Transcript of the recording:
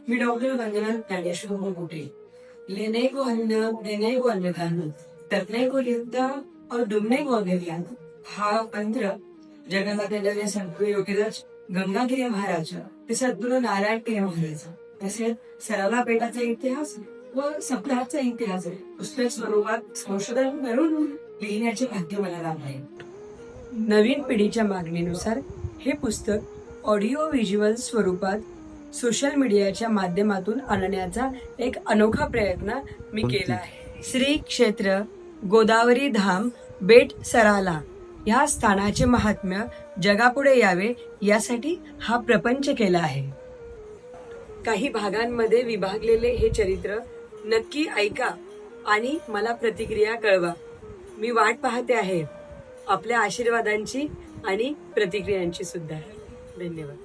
मी doctor वंदना ज्ञानेश्वर मुकुटे। लेने को अन्न देने को अन्नदान तरने को युद्ध और डुबने को अभियान हा मंत्र जगन्नाथाचे संत योगीराज गंगागिरी महाराज ते सद्गुरू नारायण के महाराज तसेच सरलापेठाचा इतिहास व सप्ताहाचा इतिहास पुस्तक स्वरूपात संशोधन करून लिहिण्याचे भाग्य मला लाभले। नवीन पिढीच्या मागणीनुसार हे पुस्तक ऑडिओ व्हिज्युअल स्वरूपात सोशल मीडियाच्या माध्यमातून आणण्याचा एक अनोखा प्रयत्न मी केला आहे। श्री क्षेत्र गोदावरी धाम बेट सराला या स्थानाचे महात्म्य जगापुढे यावे यासाठी हा प्रपंच केला आहे। काही भागांमध्ये विभागलेले हे चरित्र नक्की ऐका आणि मला प्रतिक्रिया कळवा। मी वाट पाहते आहे आपल्या आशीर्वादांची आणि प्रतिक्रियांची सुद्धा। धन्यवाद।